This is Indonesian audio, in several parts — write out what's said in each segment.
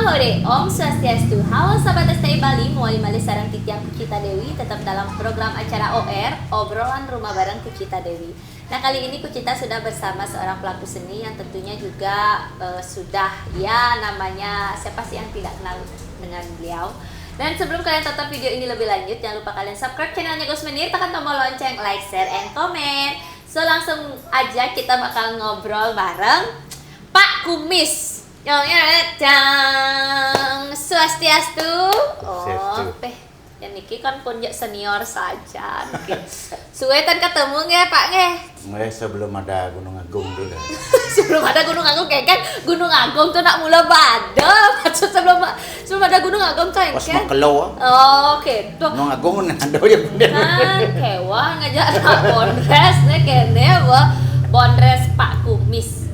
Mahore, Om Swastiastu. Halo sahabat STI Bali, Muali Mali Sarang Titiang Kucita Dewi tetap dalam program acara OR, Obrolan Rumah Bareng Kucita Dewi. Nah, kali ini Kucita sudah bersama seorang pelaku seni yang tentunya juga sudah ya namanya siapa sih yang tidak kenal dengan beliau. Dan sebelum kalian tonton video ini lebih lanjut, jangan lupa kalian subscribe channelnya Gus Menir, tekan tombol lonceng, like, share, and comment. So langsung aja kita bakal ngobrol bareng Pak Kumis. Yang Swastiastu. Oh, yang niki kan punjak senior saja. Suwetan ketemu nggak Pak nggak? Sebelum ada Gunung Agung dulu. Sebelum ada Gunung Agung kayak kan Gunung Agung tuh nak mula bada. Maksud sebelum ada Gunung Agung tuh Pas kan. Makelo. Oh, oke. Tuh. Gunung Agung ada dia bener. Nah, kewa ngajak nak bondres nih kene bondres Pak Kumis.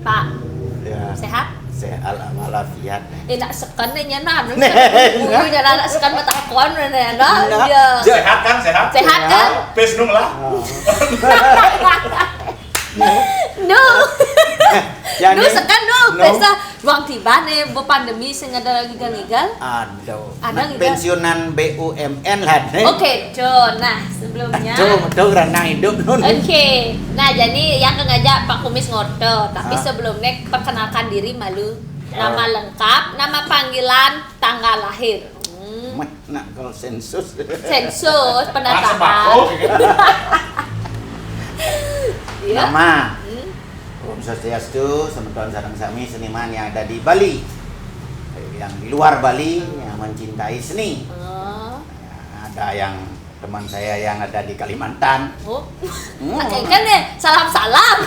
Pak. Ya. Sehat? Sehat walafiat. Nak sekan nya nan. Udah nak sekan matakon nah. Sehat kan? Sehat? Sehat kan? Pes nung lah. No. Yani, no sekan no. no. Pesta ruang tiba nih bu pandemi sing ada lagi legal. Ada. Ada Nah, pensiunan BUMN lah nih. Oke, Jo. Nah, sebelumnya Tuh renang hidup nun. Oke. Nah, jadi yang ngajak Pak Kumis ngoto, tapi sebelumnya perkenalkan diri malu. Nama lengkap, nama panggilan, tanggal lahir. Nah, kalau sensus. Sensus, pendataan. Iya. Nama Om Swastiastu, Semeton Sarang Sami, seniman yang ada di Bali, yang di luar Bali, yang mencintai seni. Ada yang teman saya yang ada di Kalimantan. Kan ya, salam-salam.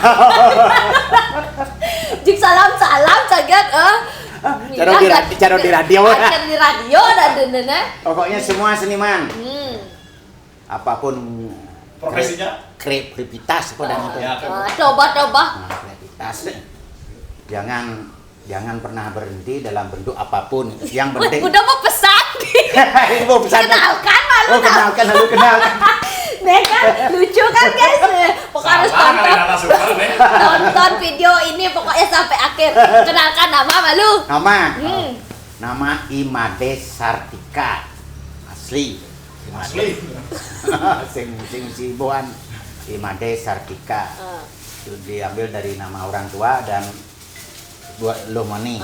Jik salam-salam caget Cara di radio. Cara di radio dan dendena. Pokoknya semua seniman. Apapun Profesinya? Kreativitas pada itu. Coba. Kreativitas. Jangan pernah berhenti dalam bentuk apapun. Yang penting. Udah mau pesan. Mau pesan. Kenalkan malu. Oh, kenalkan. Nih kan lucu kan guys. Pokoknya harus tonton video ini pokoknya sampai akhir. Kenalkan nama malu. Nama Imade Sartika. Asli. Sing sibuan Imade Sartika. Itu diambil dari nama orang tua dan buat Lomani.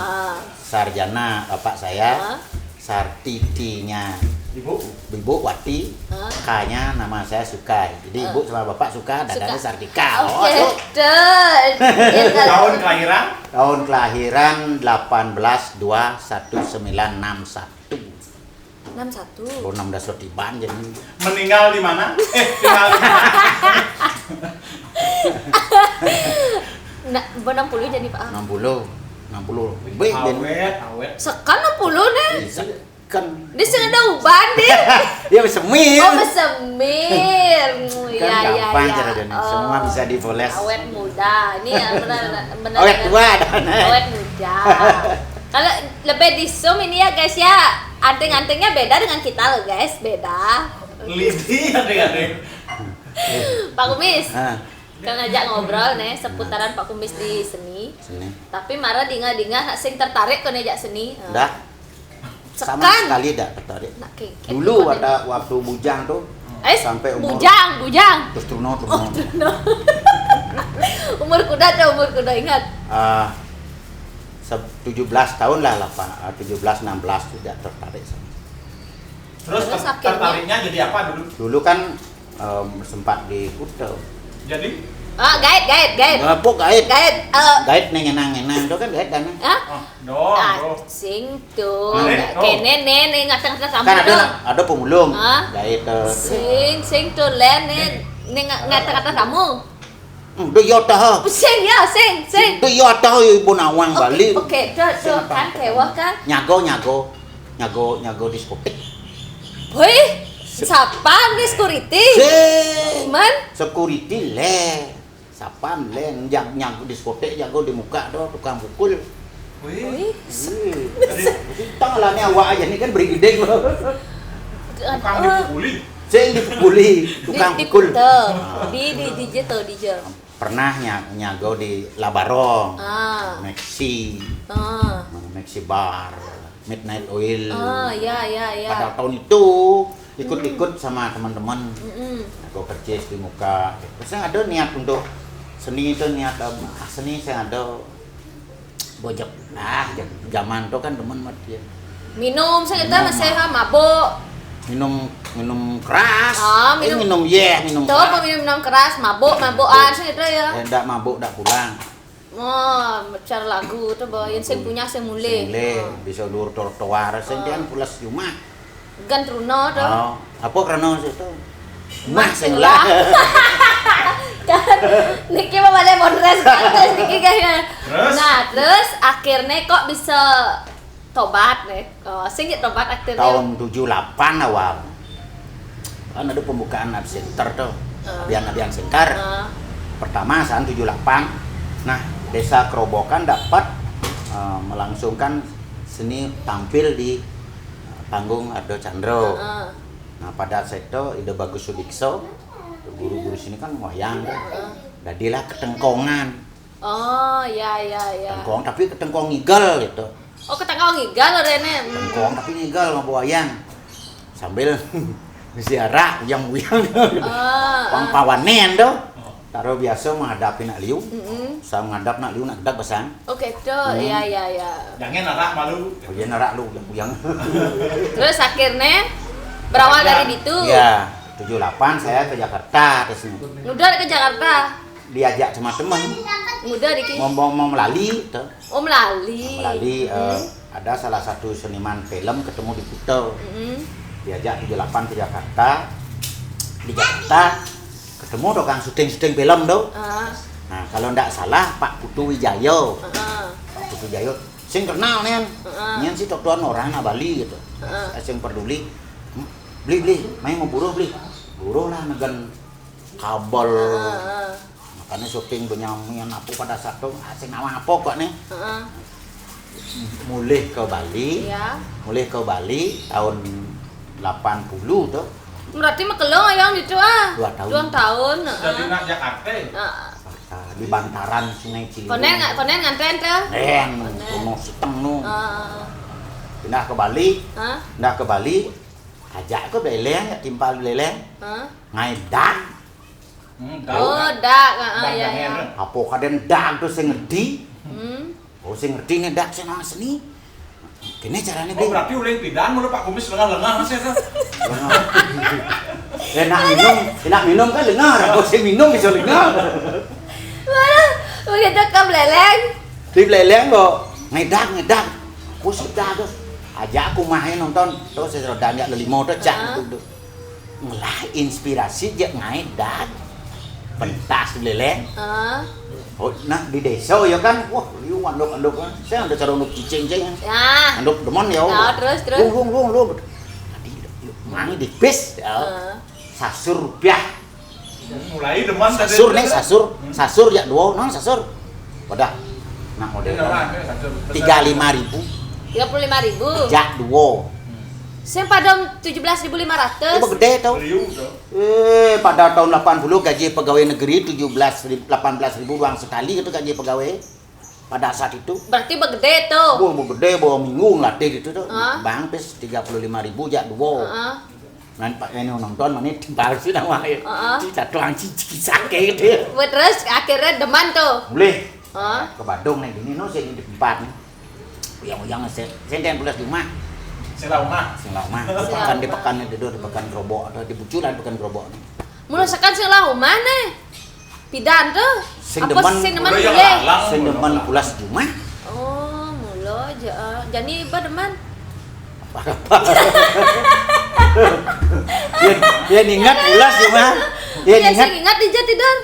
Sarjana bapak saya. Sartitinya Ibu Wati. K-nya nama saya Sukai. Jadi ibu sama bapak suka, dadanya Sartika. Oke. Tahun kelahiran? Tahun kelahiran 18/2/1961. 61. Oh, 16 rotiban jadi. Meninggal di mana? Tinggal di mana? Nah, 60 jadi Pak. 60. Awet. Sekan 60 nih. Kan Dia sing ada uban deh. ya semir. Oh, besemir. Kan gampang cara dan semua bisa dipoles. Awet muda. Ini yang benar. Awet tua dan. Awet muda. Kalau lebih di zoom ini ya guys ya. Anting-antingnya beda dengan kita loh guys, beda. Lidi adeng-adeng. Pak Kumis. Kan ngajak ngobrol nih seputaran Pak Kumis di seni. Tapi marah dinga-dinga sing tertarik ke ngajak seni. Dah. Sama sekali dah tertarik. Dulu ada waktu bujang tuh. Sampai umur bujang. Terus turun. Umur kuda ingat. 17 tahun lah 17-16 sudah tertarik sama. Terus tertariknya jadi apa dulu? Dulu kan sempat di Kuta. Jadi? Guide. Apa guide? Guide nengenang itu kan guide kan? Sing tuh. Kene nih ngateng-ngateng kamu Kan tuh. ada pemulung. Guide. Sing tuh len nih ngateng-ngateng kamu. Do yota. Sing. Do yota ibu nawang Bali. Oke, tuh kan kewah kan. Nyago diskotik. Woi, siapa nih security? Man? Security le. Sapam le nyago diskotik jago di muka tuh tukang pukul. Wih. Tang lah nih awak aja nih kan beri gede. Tukang dipukuli. Sing dipukuli, tukang pukul. Di DJ. Pernah nyago di Labarong, Ah. Maxi, Ah. Maxi Bar. Midnight Oil. Ya. Pada tahun itu ikut-ikut sama teman-teman. Aku percis di muka. Saya ada niat untuk seni itu niat seni saya ada bojok. Zaman itu kan teman mati. Minum saya kita masih mabuk. Minum keras. Minum minum tuh keras. minum keras, mabukan saya itu ya. Enggak mabuk, enggak pulang. Cara lagu tuh bahwa yang saya punya saya mulai. Bisa lur trotoar, saya kan pulas rumah. Gan truno tuh. Apa karena itu? Mah lah. Kan Niki mau balik modres kan Niki kayaknya. Nah, terus akhirnya kok bisa tobat nih. Sing tobat akhirnya. Tahun 78 awal. Kan ada pembukaan art center tuh. Abian center. Pertama saat 78. Nah, Desa Kerobokan dapat melangsungkan seni tampil di panggung Ardo Chandro. Nah, pada saat itu ide Bagus Sudikso, guru-guru sini kan wayang kan. Jadilah ketengkongan. Ya. Ketengkong tapi ketengkong ngigel gitu. Ketengkong ngigel Rene. Ketengkong tapi ngigel mau wayang. Sambil ziarah uyang-uyang. Pangpawanen tuh. Taruh biasa menghadapi nak liu. Saya menghadap nak liu nak gedak besang. Oke, tuh. Ya. Jangan narak malu. Iya narak lu uyang. Terus akhirnya berawal dari itu. Iya, 78 saya ke Jakarta ke sini. Udah ke Jakarta. Diajak sama teman. Udah dikit. Mau melali tuh. Melali. Ada salah satu seniman film ketemu di Kuto. Diajak 78 ke Jakarta. Di Jakarta ketemu tuh kan syuting film tuh. Nah, kalau ndak salah Pak Putu Wijayo. Pak Putu Wijayo sing kenal nih. Nyen sih tuan orang na Bali gitu. Sing peduli. Beli, main mau buruh lah negan kabel. Makanya syuting Benyamin apa pada satu asing nama apa kok nih. Mulai ke Bali. Mulai ke Bali tahun 80 tuh. Berarti makelong ayang itu 2 tahun. 2 tahun. Jadi nak Jakarta. Di bantaran Sungai Ciliwung. Konen nganten tuh. Kono Siteng nu. Pindah ke Bali. Ajak ke beleng, timpal beleng. Ngai dak. Dak. Apa kaden dak tuh sing ngerti? Sing ngerti nih dak sing seni. Kene carane beli. Berarti uling pidan mulu Pak Kumis lengah-lengah Mas ya. Enak minum kan dengar. Kalau sing minum bisa dengar. Begitu ke beleleng. Di beleleng kok ngedak. Aku sudah tuh. Ajak aku main nonton. Terus saya sudah nggak lelimo tuh cak duduk. Ngelah inspirasi dia ngedak. Pentas di beleleng. Nah di desa ya kan. Wah, liu anduk kan. Saya ada cara anduk cicing-cicing. Anduk demon ya. Terus. Lu. Tadi mangi di bis. Sasur rupiah. Mulai deman tadi. Sasur ya dua, non sasur. Pada nak model 35.000. 35.000. Jak dua. Saya pada 17.500. Itu gede tau. Pada tahun 80 gaji pegawai negeri 18.000 uang sekali itu gaji pegawai. Pada saat itu. Berarti begede tuh. Gede, bawa minggu ngelatih itu tuh. Bang pes 35.000 jak dua. Nanti Pak ini nonton mana timbal sih namanya. Satu angci sakit gitu. Terus akhirnya deman tuh. Boleh. Ke Bandung nih gini no sini di tempat nih. Yang senten pulas di rumah. Selaumah. Pekan di pekan itu di pekan Gerobok atau di Buculan pekan Gerobok. Mulai sekan sing lahu mana? Pidan tuh. Sing demen boleh. Sing demen pulas di rumah. Mula jadi apa deman? Dia ingat pulas di rumah. Dia ingat di Jatidon.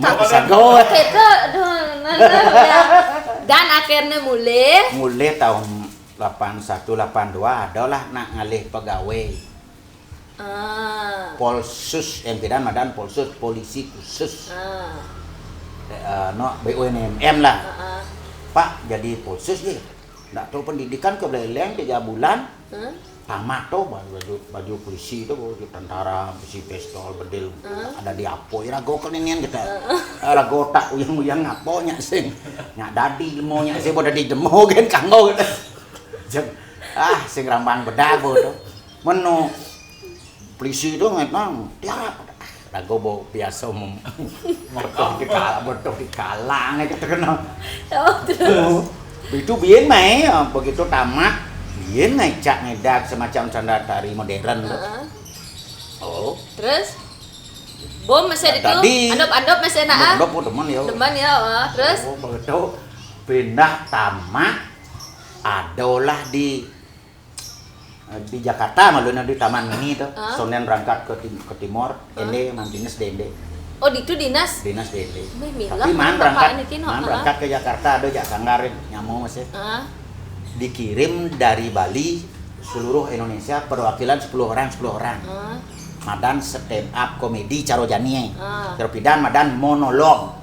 Tak bisa go. Dan akhirnya mulai tahun 81 82 adalah nak ngalih pegawai. Polsus Empidan Madan Polsus polisi khusus. BUMN lah. Pak jadi polsus dia. Nggak tahu pendidikan ke beleleng 3 bulan. Tamat tuh baju polisi itu baju tentara besi pistol bedil ada di apo ya rago kelinian kita rago tak uyang ngapo nyak sing nyak dadi lemo nyak sing boda di demo kan kanggo Sing rambang bedago tuh. Menu polisi itu ngetang tiarap. Rago bo biasa betul dikalang itu terkenal. Oh, terus. Itu biyen mah begitu tamat biyen ngecak ngedak semacam canda tari modern tuh. Oh, Terus bom masih itu, Tadi- andop masih nak. Dok teman ya. Demen ya, terus Oh, begitu pindah tamat adalah di Jakarta malunya di Taman Mini tuh. Sonen berangkat ke timur, ende mantinis dende. oh itu dinas. Dinas dende. Milah, Tapi man bapak berangkat, ini tino, man berangkat ke Jakarta ada jak sanggarin nyamu masih. Dikirim dari Bali seluruh Indonesia perwakilan 10 orang. Madan stand up komedi Carojani. Terpidan madan monolog.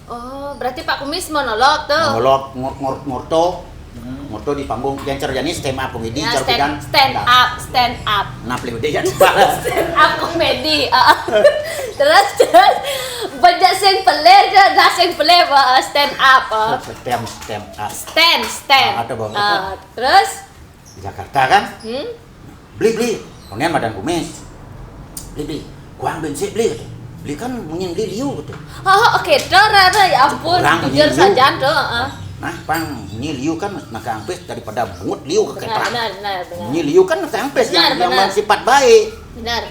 Oh, berarti Pak Kumis monolog tuh. Monolog ngurto di panggung yang Carojani stand up komedi Ya, Carpidan. stand up. Nah, beli udah jadi Stand up komedi. Terus banyak sing peler dah sing peler stand up. stand up. Stand. Ada bang. Terus Jakarta kan? hmm? Beli. Kemudian Madan Kumis. Beli. Kuang bensin beli. Beli kan munyin beli liu gitu. Oh, oke, Rara ya ampun, Kurang jujur liu. saja tuh. Nah, pang munyin liu kan maka ampes daripada bungut liu ke ketrang. Benar. Munyin liu kan maka ampes yang Benar. bersifat baik. Benar.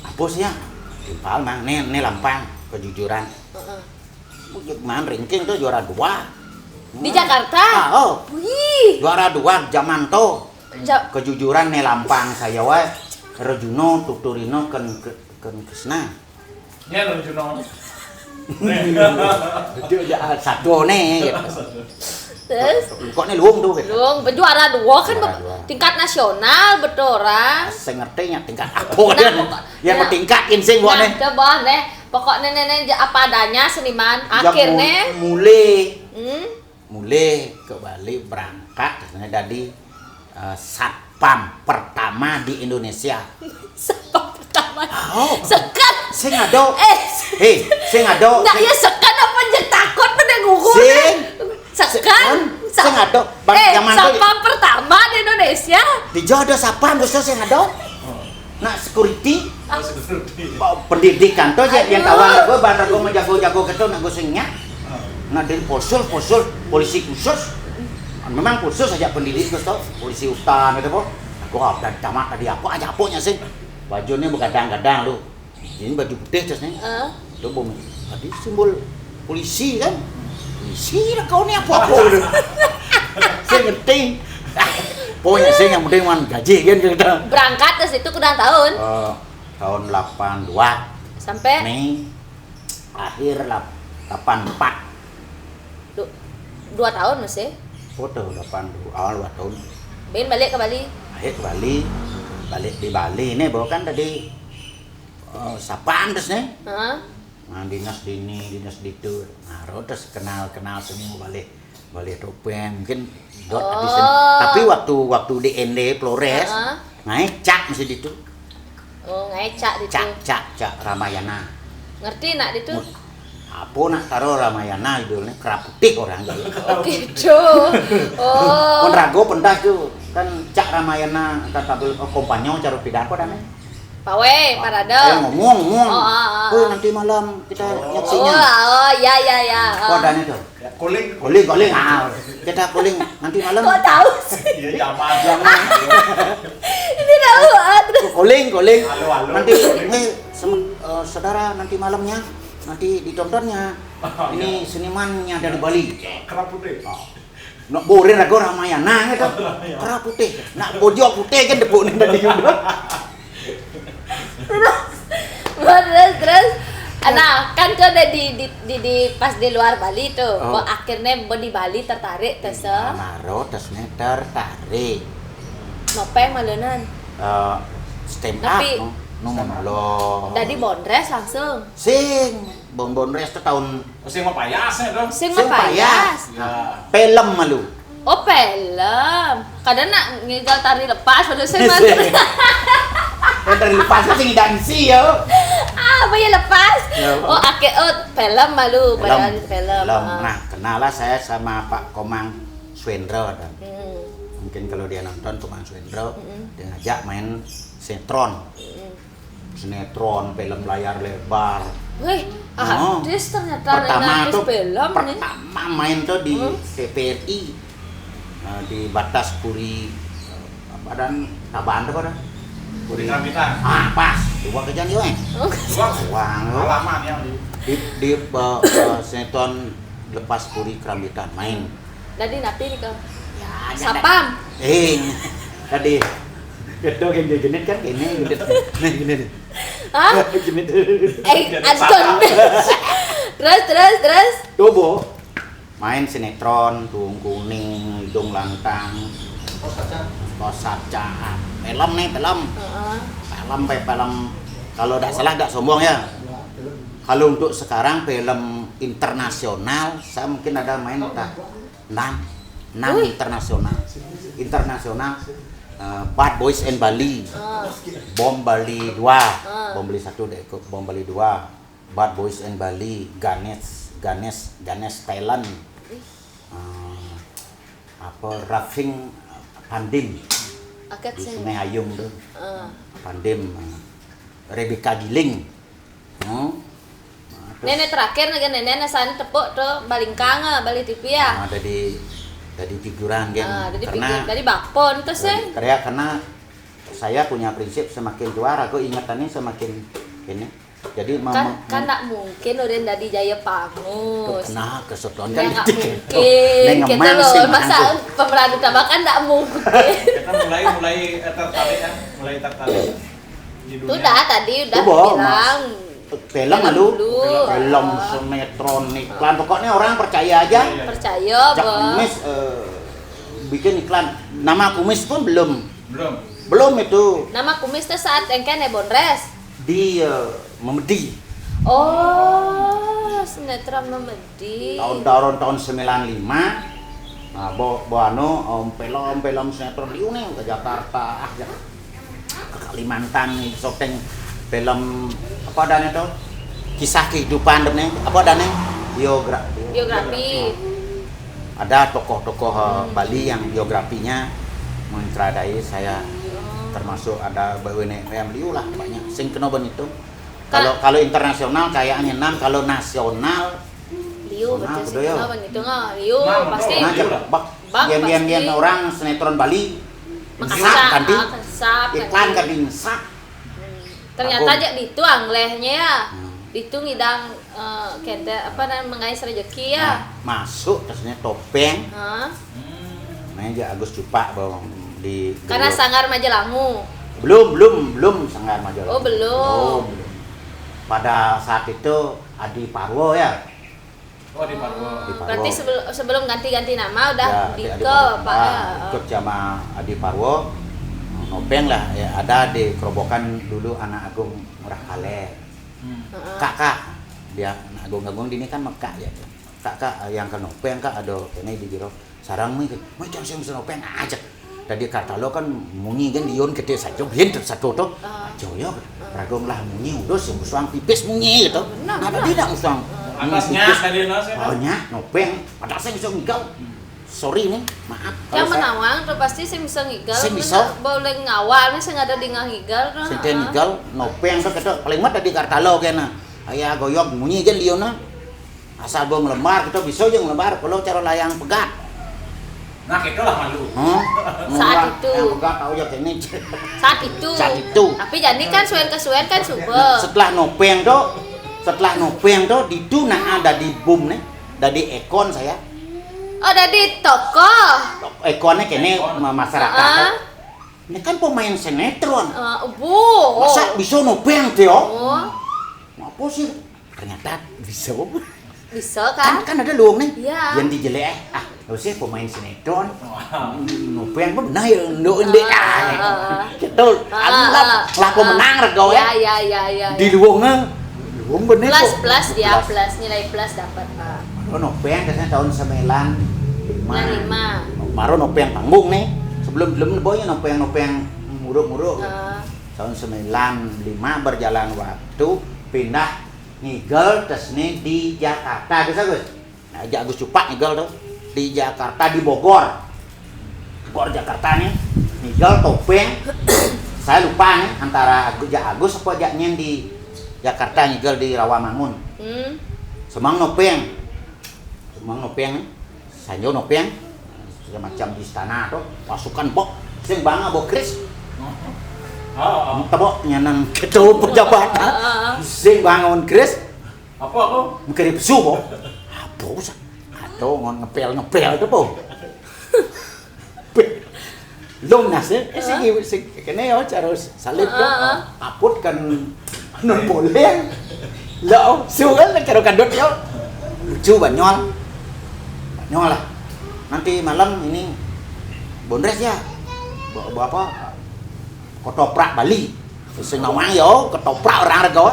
Hapusnya. Timpal mang ne lampang kejujuran. Man ranking tuh juara 2. Di Jakarta. Wih. Juara 2 zaman to. Kejujuran ne lampang saya wae. Rejuno tuturino ken kesna. Nya no Juno. Dia satu nih gitu. Terus Kok nih luung tuh gitu. Luang juara 2 kan Juara dua. tingkat nasional betul orang. Saya ngerti nya tingkat apa dia. Yang bertingkatin sing Nah, nih. coba nih, pokoknya nenek apa adanya seniman. Akhirnya mulai ke Bali berangkat katanya dari satpam pertama di Indonesia. Siapa pertama? Oh, Sekat. sing ado. Eh, Sing ado. Nggak ya sekat apa aja takut pada gugur. Sekat. Sing ado. Bang zaman tuh Satpam pertama di Indonesia. di Jodoh satpam terus sing ado. Nah, security Seperti. pendidikan tuh yang Aduh. tawar gue barang gue menjago-jago gitu nak gue singnya. Nah, dari posul polisi khusus. Memang khusus aja pendidik gitu, polisi hutan gitu kok. Aku udah tamat tadi aja apanya sih. Bajunya begadang-gadang lu. Ini baju putih terusnya. Itu bom. Tadi simbol polisi kan. Polisi lah kau ni apa gitu. Saya ngerti. Pokoknya saya yang penting man gaji kan kita. Berangkat ke situ kurang tahun. Tahun 82 Sampai Mei akhir 84. 2 tahun masih. Foto 82 awal 2 tahun. Ben balik ke Bali. Akhir ke Bali. Balik di Bali nih bawa kan tadi sapaan terus nih. Nah, dinas di itu. Nah, terus kenal semua balik topeng mungkin dot di sini. Tapi waktu di ND Flores naik cak masih di itu. Oh, ngecak di Cak Ramayana. Ngerti nak itu? Apa nak taruh Ramayana idolnya kerap putih orang gitu. Oh, gitu. Oh. Kon rago pentas tuh kan Cak Ramayana kata kompanyo cara pidato dan Pawe, parade. ngomong. Oh. Nanti malam kita Oh, nyaksinya. ya. Kok ada itu? Kuling. Calling. Kita calling nanti malam. Kok tahu sih? Iya zaman. Ini tahu. Calling. Halo. Nanti saudara nanti malamnya nanti ditontonnya. Ini senimannya dari Bali. Kerap putih. Nak borin rago Ramayana gitu. Kerap putih. Nak bojok putih kan depuk dari juga. Terus nah kan tuh ada di pas di luar Bali tuh kok akhirnya di Bali tertarik terus Maro terusnya tertarik nopeng malenan stand up Tapi- monolog dari Bondres langsung sing bon res itu tahun Masih mau payasnya dong. sing sing payas Ya. film malu oh film kadang nak ngigal tari lepas padahal saya Sing. Yang dari lepas sing dansi yo apa ya lepas Ya. oh film malu padahal film Nah, kenal lah saya sama Pak Komang Swendro dan mungkin kalau dia nonton ke Bang Suendro, dia ngajak main sinetron. Sinetron, film layar lebar. Wih, artis ternyata Pertama artis tuh, film nih. pertama main tuh di TVRI, di Batas Puri, apa dan Tabahan tuh pada. Puri Krampitan. Pas, dua kejadian yo. Wang Pengalaman ya. di sinetron Lepas Puri Krampitan main. Jadi napi nih kau. Ya, Sapam. Tadi itu yang jenis kan ini gini. Hah? Gini. Anton. Terus. Tuh, main sinetron, Tuung Kuning, Hidung Lantang, Pos Saca, film nih, film kalau tidak salah tidak sombong ya. Kalau untuk sekarang film internasional, saya mungkin ada main 6 internasional. Bad Boys and Bali, Bom Bali 2, Bom Bali 1 deh, Bom Bali 2, Bad Boys and Bali, Ganes Thailand, Rafting Pandim, di Sungai Ayung tuh, Pandim, Rebecca Giling, nenek terakhir nenek sana tepuk tuh Balingkang Bali TV ya. Dari figuran kan, dari bakpon terus ya. Karena saya punya prinsip semakin tua aku ingatannya semakin ini. Jadi kan tak mungkin udah dari Jaya Pangus. Kena kesetuan kan kan mungkin. Kita loh masa pemeran utama kan tak mungkin. Kita mulai tertarik di dunia. Udah bilang. Film sinetron, iklan, pokoknya orang percaya aja. Percaya, Kumis bikin iklan. Nama Kumis pun belum itu. Nama Kumis itu saat engken Bonres di Memedi. Oh, sinetron Memedi. Tahun 95. Nah, film sinetron di ke Jakarta, ke Kalimantan, syuting film apa dan itu kisah kehidupan dan apa dan biografi. Ada tokoh-tokoh Bali yang biografinya mentradai saya, termasuk ada BWNM Liu lah banyak sing kena itu. Kalau internasional kayaknya 6, kalau nasional Liu betul sih kena itu nggak Liu pasti. Gen orang sinetron Bali Makasap iklan kan disak. Ternyata aja itu anglehnya ya. Itu ngidang kente apa dan mengais rezeki ya. Masuk terusnya topeng. Namanya Agus Cupak bang di. Karena Sanggar Majalangu. Belum Sanggar Majalangu. Oh belum. Pada saat itu Adi Parwo ya. Adi Parwo. Berarti sebelum ganti nama udah ya, Diko Pak. Ikut sama Adi Parwo. Nopeng lah ya, ada di kerobokan dulu anak Agung Murah Kale. Kakak dia anak Agung dini kan Mekah ya. Kakak yang ke Nopeng kak ada kene di jero sarang mih macam sing Nopeng aja. Tadi kata lo kan munyi kan dion gede saja biyen satu tuh. Joyo ragong lah munyi udah sing musuang pipis munyi gitu. Nah tadi tidak musuang. Atasnya tadi nasi. Oh nya Nopeng padahal saya bisa ngigau. Sorry nih, maaf. Yang menawang tuh pasti sih bisa ngigal. Sih bisa. Boleh ngawal nih saya ada di ngahigal. Sente ngigal, Nopeng tuh kata paling mah tadi kartalo kena. Ayah goyok munyi kan liona. Asal bawa ngelembar kita bisa aja ngelembar kalau cara layang pegat. Nah itulah malu. Saat itu. Yang pegat tahu ya kene. Saat itu. Tapi jadi kan suwen kan subuh. Setelah Nopeng tuh di tuna ada di boom nih, dari ekon saya. Oh, dari toko. Ekonnya kene masyarakat. Ini kan pemain sinetron. Masa bisa Nopeng tuh? Apa sih? Ternyata bisa. Bisa kan? Kan ada luang nih. Iya. Yang dijelek lu sih pemain sinetron. Nopeng pun benar ya ndek gitu. Lah pemenang rego ya. Iya. Di luang bener kok. Plus nilai plus dapat, Pak. Nopeng katanya tahun 95. Baru Nopeng panggung nih. Sebelum boynya Nopeng muruk. Tahun 95 berjalan waktu pindah ngigel terus nih di Jakarta Gus. Nah, Agus Cupak ngigel tuh di Jakarta di Bogor. Bogor Jakarta nih nigel topeng saya lupa nih antara Agus apa jaknya di Jakarta nigel di Rawamangun semang nopeng sanjo nopeng semacam di istana tuh pasukan bok sing bangga bok Kris tebok nyanan ketua pejabat sing bangun Kris Apa? mengkiri pesu bok apa usah atau ngon ngepel itu po lunas sing kene yo cara salib tuh aput kan non boleh lo sugan cara kandut yo lucu banyol lah nanti malam ini bondres ya bawa apa ketoprak Bali sing ngomong yo ketoprak orang rego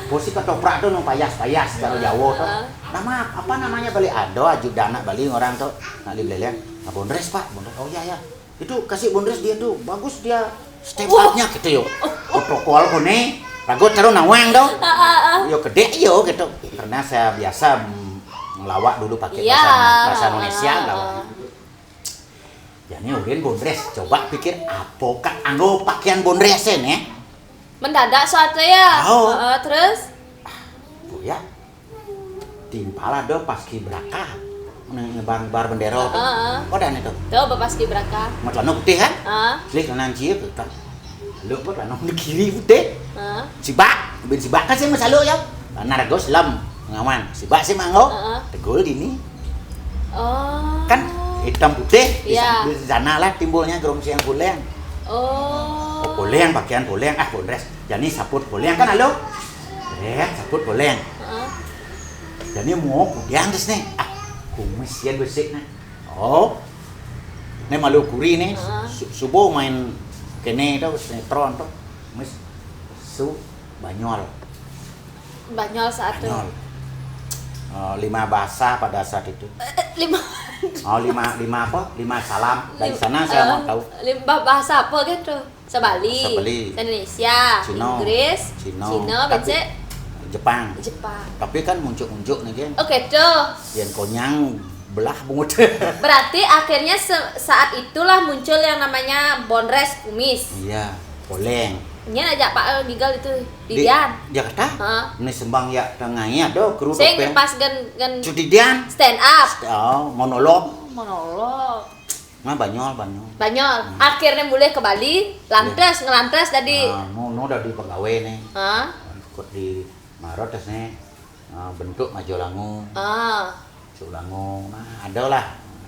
posisi ketoprak tuh nung payas kalau Jawa tuh apa namanya Bali ajudan Bali orang tuh nak dibeleng nah bondres pak bondres oh ya itu kasih bondres dia tuh bagus dia step up-nya gitu yo protokol kone rago taruh nawang tuh yo gede yo gitu karena saya biasa ngelawak dulu pakai bahasa Indonesia lawak jadi urin bondres coba pikir apakah anggo pakaian bondres nih mendadak suatu ya terus oh ya timpala do paskibraka nyebar bendera tuh dan itu tuh paskibraka matlano putih kan slik kanan cie kita lu matlano di kiri putih sibak kan sih masalah ya nargo selam ngawan sibak sih manggo tegul dini kan hitam putih di sana lah timbulnya gerung siang boleng boleng pakaian boleng bondres jadi saput boleng kan halo saput boleng jadi mau pudiang des nih kumis ya bersih nih ini malu kuri nih subuh main kene itu sinetron tuh mis Banyol saat itu 5 bahasa pada saat itu 5 salam dari sana saya mau tahu 5 bahasa apa gitu Sebali Indonesia Inggris Cina becek Jepang tapi kan muncul nih kan tuh yang konyang belah bungut berarti akhirnya saat itulah muncul yang namanya bondres kumis iya boleng nya ajak Pak Gigal itu di Dian Jakarta ini sembang ya tengahnya do kru sing pas gan cuti Dian stand up monolog nah Banyol akhirnya mulai ke Bali ngelantas tadi udah di pegawai nih ikut di Marot nih bentuk Majolangu Culangu ada lah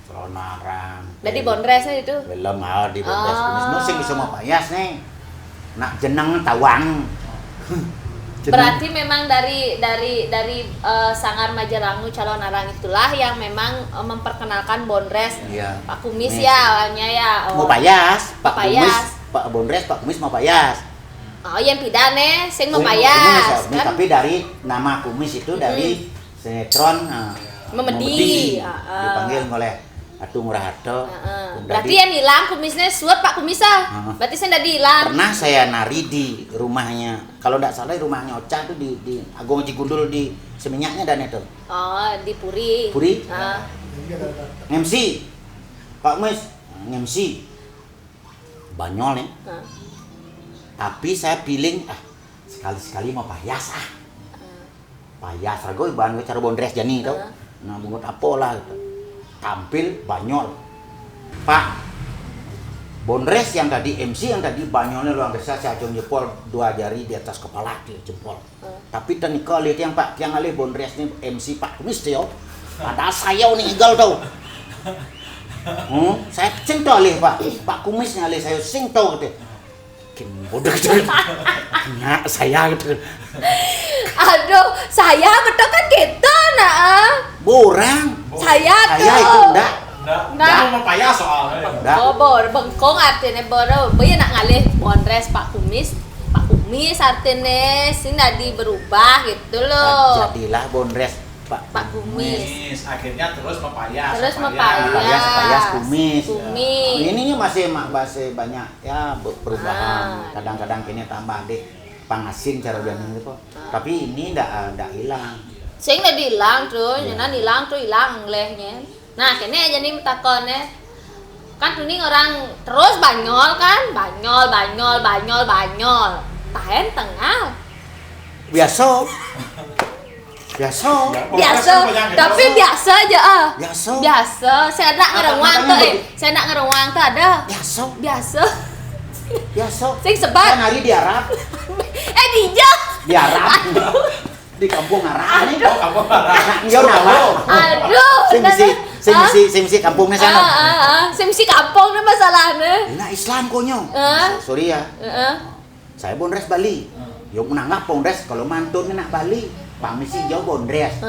celonarang jadi bondresnya itu belum di bondres kumis sing bisa mau payas nih nak jeneng tawang berarti memang dari Sanggar Majalangu Calonarang itulah yang memang memperkenalkan bondres Pak Kumis ya awalnya ya mau payas Pak Bondres Pak Kumis mau payas yang pidane sing mau payas kan? Tapi dari nama Kumis itu dari sinetron Memedi dipanggil oleh Atung Raharto. Berarti yang hilang kumisnya suat Pak Kumisa. Berarti saya udah hilang. Pernah saya nari di rumahnya. Kalau tidak salah rumahnya Ocha tuh di Agung Cigundul di Seminyaknya dan itu. Di Puri. MC Pak Kumis MC Banyol nih. Tapi saya pilih sekali-sekali mau payas payas rago bahan cara bondres jani tau. Nah bungut apa lah gitu. Tampil Banyol Pak bondres yang tadi MC yang tadi Banyolnya luar biasa saya acung jempol 2 jari di atas kepala di jempol tapi tenika lihat yang Pak yang alih bondres ini MC Pak Kumis tuh padahal saya nih egal tau saya sing tau alih Pak Kumis yang alih saya sing tau gitu bodoh gitu nah saya gitu aduh saya betul kan gitu borang saya itu enggak mau payah soalnya bengkong artinya boy nak ngalih bondres Pak Kumis artinya sih nadi berubah gitu loh jadilah bondres Pak Kumis akhirnya terus mepayas Kumis ininya masih banyak ya perubahan kadang-kadang kini tambah deh pangasin cara jamin itu tapi ini enggak hilang sing udah hilang tuh, jangan hilang tuh hilang lehnya. Nah, kene jadi takone Kan Tuning orang terus Banyol kan, Banyol. Tahen tengah. Biasa. Biasa, tapi biasa aja ah. Biasa. Saya nak ngerewang tuh, ada. Biasa. Sing sebat. Kan hari di Arab. Dijak. Di Arab. Di kampung Arab nih. Kampung Arab. Yo nama. Aduh. Sing misi kampungnya sana. Sing misi kampung nih masalahnya. Nah Islam konyo. Sorry ya. Saya Bondres Bali. Yo menanggap Bondres kalau mantun nak Bali. Pak misi jauh Bondres.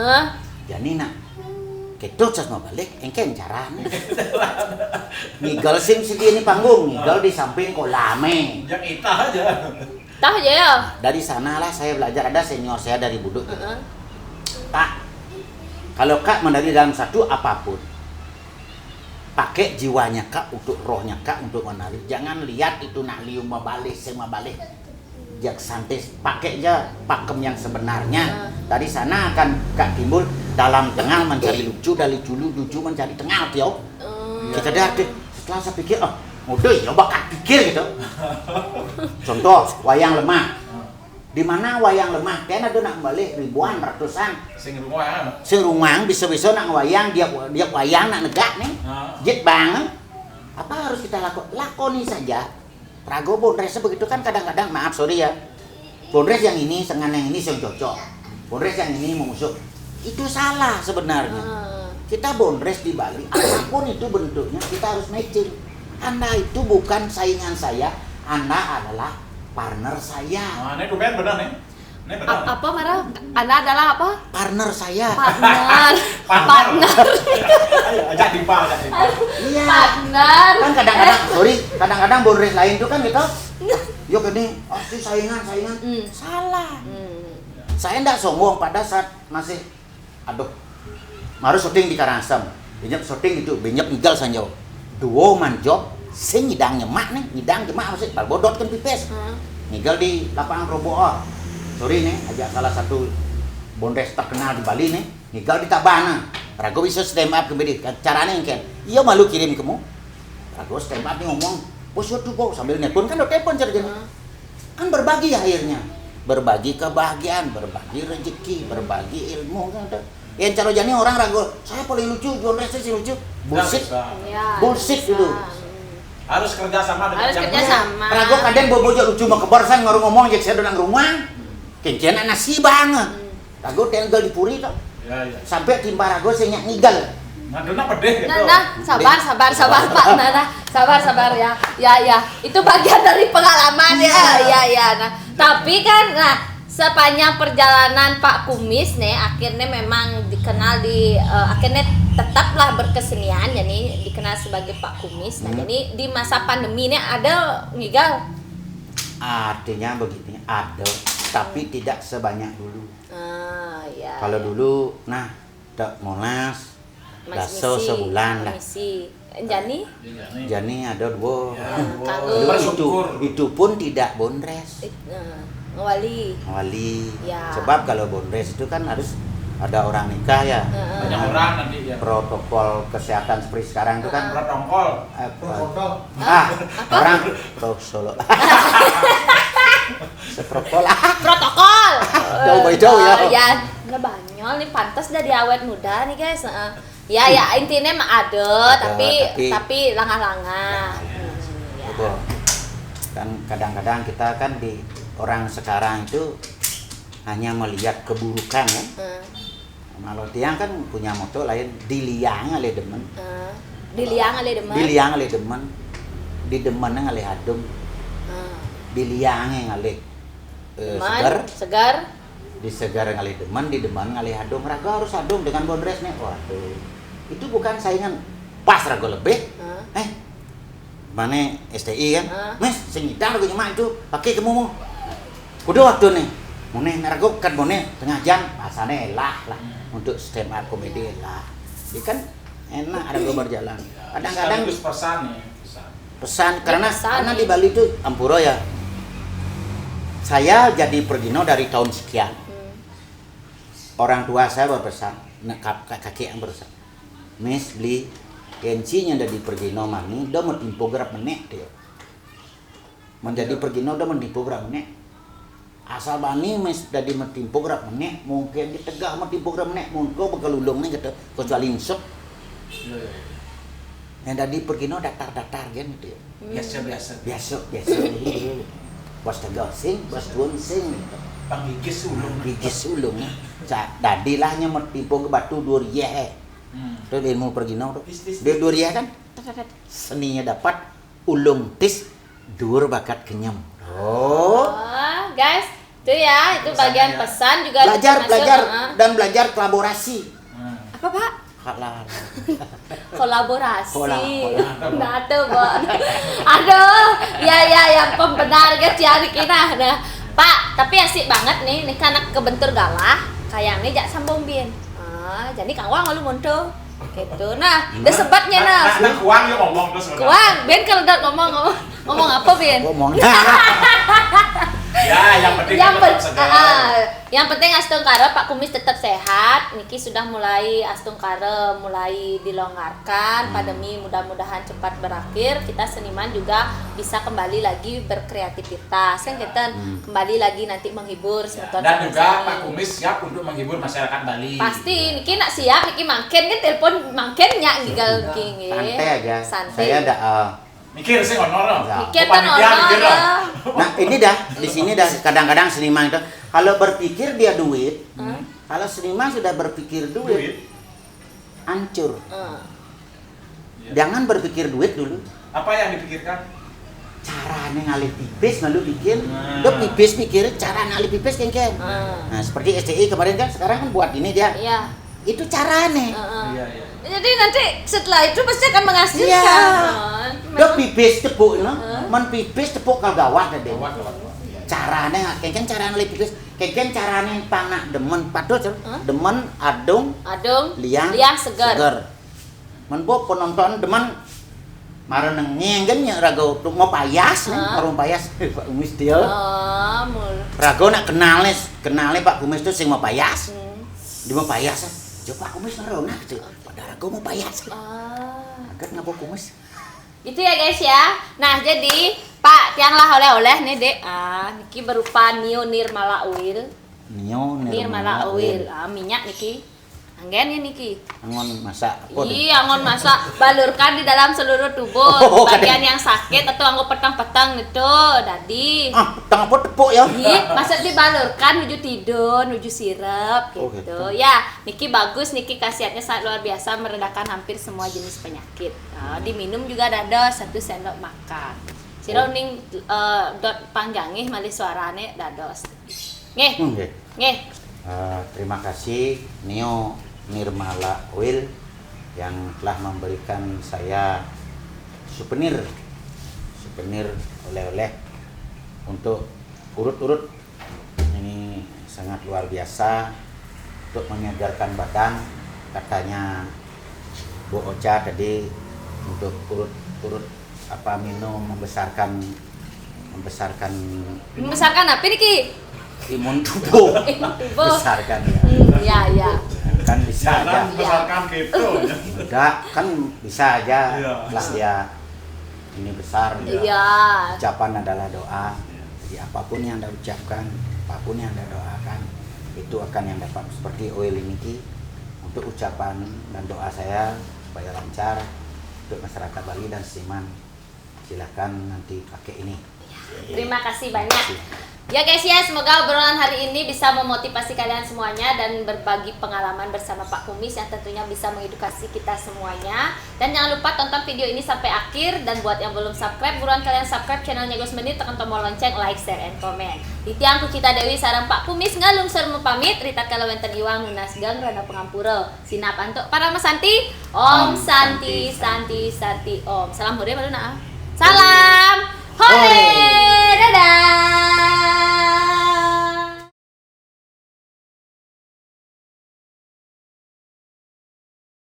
Jadi nak ketut mau balik, engken caranya. Ngigel sing segi ini panggung, ngigel di samping kolame. Yang itah aja. Tahu aja ya. Dari sanalah saya belajar, ada senior saya dari Buduk. Kak, kalau Kak menari dalam satu apapun, pakai jiwanya Kak untuk rohnya Kak untuk menari. Jangan lihat itu nak lium balik, sema balik. Jak santai, pakai aja pakem yang sebenarnya. Dari sana akan Kak timbul dalam tengah mencari lucu, dari lucu mencari tengah, Tio. Kita lihat, setelah saya pikir, udah ya bakal pikir gitu. Contoh wayang lemah. Di mana wayang lemah? Kayaknya ada nak balik ribuan, ratusan. Serumang bisa-bisa nak wayang dia wayang nak negak nih. Jet banget. Apa harus kita lakoni saja. Rago Bondres begitu kan kadang-kadang maaf sorry ya. Bondres yang ini sengan yang ini yang cocok. Bondres yang ini mengusuk. Itu salah sebenarnya. Kita Bondres di Bali apapun itu bentuknya kita harus matching. Anda itu bukan saingan saya, Anda adalah partner saya. Ini domain benar nih. Ini benar. Apa marah? Anda adalah apa? Partner saya. Partner. Ajak dipa. Iya. Partner. Kan kadang-kadang Bondres lain tuh kan gitu. Yo gini, si saingan. Salah. Saya enggak sombong pada saat masih harus syuting di Karangasem. Banyak syuting itu, banyak ngigal sanjau. Duo man job, sing nyidang nyemak nih, nyidang nyemak maksud balbodot kan pipes. Ngigal di lapangan Roboh. Sorry nih, ajak salah satu Bondres terkenal di Bali nih, ngigal di Tabana. Rago bisa stand up kembali, caranya yang kan, iya malu kirim kamu. Rago stand up nih ngomong, bos tuh bos sambil nelpon kan udah telepon cerjana. Kan berbagi akhirnya, berbagi kebahagiaan, berbagi rezeki, berbagi ilmu kan. Yang cara jani orang ragu, saya paling lucu, Bondres sih lucu. Bullshit itu. Harus kerja sama dengan Ragu kadang bobo lucu mau kebar saya ngomong jadi saya doang rumah. Kencen nasi banget. Ragu tinggal di puri tuh. Sampai timpa ragu saya ngigal. Madonna pedih gitu. Sabar Pak. Sabar ya. Ya, itu bagian dari pengalaman ya. Nah, tapi kan sepanjang perjalanan Pak Kumis nih akhirnya memang dikenal akhirnya tetaplah berkesenian jadi dikenal sebagai Pak Kumis. Nah, jadi di masa pandemi ini ada ngigal. Artinya begini, ada tapi tidak sebanyak dulu. Ya. Kalau dulu tak Monas daso sebulan lah. Jani ada dua. Itu pun tidak Bondres. Wali. Ya. Sebab kalau Bondres itu kan harus ada orang nikah ya. Banyak orang nanti ya. Protokol kesehatan seperti sekarang itu kan protokol. Orang Solo. Protokol. Jauh ya. Ya, nggak Banyol nih pantas dari awet muda nih guys. Ya intinya mah ada tapi langah-langah. Betul. Kan kadang-kadang kita kan di orang sekarang itu hanya melihat keburukan kan. Kalau tiang kan punya moto lain diliang ale demen. Diliang ale demen. Di demen ngale adem. Diliang ngale segar. Di segar ngale demen, di demen ngale adem. Raga harus adem dengan Bondres nih. Waduh. Itu bukan saingan. Pas raga lebih. Mana STI kan? Mes, sing ngidang lagu nyemak itu pakai kamu. Kudu waktu nih. Mone narago kan mone tengah jam pasane lah untuk stand up komedi lah. Jadi kan enak ada gue berjalan. Kadang-kadang pesan karena di Bali itu ampura ya. Saya jadi Perdino dari tahun sekian. Orang tua saya berpesan, kakek yang berpesan. Mes beli Ensinya dari pergino mani, udah mentimpo gerak menek dia. Menjadi pergino udah mentimpo gerak menek. Asal bani mes dari mentimpo gerak menek, mungkin ditegak mentimpo gerak menek, mungkin bakal ulungnya gitu, kecuali insep. Yang dari pergino datar-datar kan gitu. Biasa-biasa. Biasa. Bos tegak sing, bos tuan sing. Panggigis ulung. Gigis ulung. Dadilahnya mentimpo ke batu duriah. Itu ilmu pergino tuh. Dia duriah kan? Seninya dapat ulung tis dur bakat kenyam. Oh, guys, itu ya, itu bagian pesan juga belajar dan belajar kolaborasi. Apa Pak? Halal. Kolaborasi. Nah, tuh, aduh, ya yang pembenar guys ya kita. Nah, Pak, tapi asik banget nih karena kebentur galah, kayaknya jak sambung bin. Jadi Kang Wang lalu muncul. Gitu. Nah, udah sebabnya nah. Kuang yang ngomong terus. Kuang, Ben kalau udah ngomong apa Ben? Ngomong. Ya, yang penting yang penting Astung Kare Pak Kumis tetap sehat. Niki sudah mulai Astung Kare mulai dilonggarkan. Pandemi mudah-mudahan cepat berakhir. Kita seniman juga bisa kembali lagi berkreativitas. Kan kita kembali lagi nanti menghibur dan juga Pak Kumis siap untuk menghibur masyarakat Bali. Pasti Niki nak siap, Niki mangken kan telepon mangkennya gigal king. Santai aja. Santai. Saya ada Mikir sih honor. Mikir kan honor. Nah, ini dah di sini dah kadang-kadang seniman itu kalau berpikir dia duit, kalau seniman sudah berpikir duit, hancur. Jangan berpikir duit dulu. Apa yang dipikirkan? Caranya ngalih pipis lalu bikin. Udah pipis pikir cara ngalih pipis kan. Nah, seperti SCI kemarin kan sekarang kan buat ini dia. Iya. Itu caranya. Iya. Jadi nanti setelah itu pasti akan menghasilkan. Udah pipis tepuk, men pipis tepuk kal gawat deh. Caranya kan cara ngalih pipis, kan caranya panak demen padahal demen adung liang seger. Men bo penonton demen mareneng ngenggen rago mau payas, orang payas Pak Kumis dia. Rago nak kenalnya Pak Kumis itu sing mau payas. Dia mau payas. Coba Pak Kumis ngerona gitu. Padahal rago mau payas. Agar ngapa Kumis? Itu ya guys ya. Nah jadi Pak tiang lah oleh-oleh nih dek. Niki berupa Nirmala Oil. Nirmala Oil. Minyak niki. Anggen ya niki. Angon masak. Iya, angon masak. Balurkan di dalam seluruh tubuh. Bagian yang sakit atau anggo petang-petang itu, dadi. Petang apa tepuk ya? Iya, masa dibalurkan nuju tidur, nuju sirup gitu. Gitu. Ya, niki bagus, niki khasiatnya sangat luar biasa meredakan hampir semua jenis penyakit. Diminum juga ada 1 sendok makan. Sira ning dot panggangih malih suarane dados. Nggih. Terima kasih Nirmala Oil yang telah memberikan saya souvenir oleh-oleh untuk urut-urut. Ini sangat luar biasa untuk menyegarkan badan, katanya Bu Ocha tadi, untuk urut-urut minum membesarkan apa niki? imun tubuh. Besarkan ya. Ya. Kan bisa aja. Besarkan gitu. Enggak, kan bisa aja. Setelah dia ini besar. Iya. Ucapan adalah doa. Jadi apapun yang Anda ucapkan, apapun yang Anda doakan, itu akan yang dapat. Seperti oil ini untuk ucapan dan doa saya supaya lancar untuk masyarakat Bali dan seniman. Silakan nanti pakai ini. Terima kasih banyak. Ya guys ya, semoga obrolan hari ini bisa memotivasi kalian semuanya dan berbagi pengalaman bersama Pak Kumis yang tentunya bisa mengedukasi kita semuanya. Dan jangan lupa tonton video ini sampai akhir, dan buat yang belum subscribe, buruan kalian subscribe channelnya Gus Menit, tekan tombol lonceng, like, share, and comment. Ditiang Kucita Dewi sareng Pak Kumis ngalung sermu pamit, Rita Kalawenten Iwang Nunas Gang Rana Pengampura. Sinap antuk para Mas Santi. Om Santi Santi Santi Om. Salam hore maluna. Salam.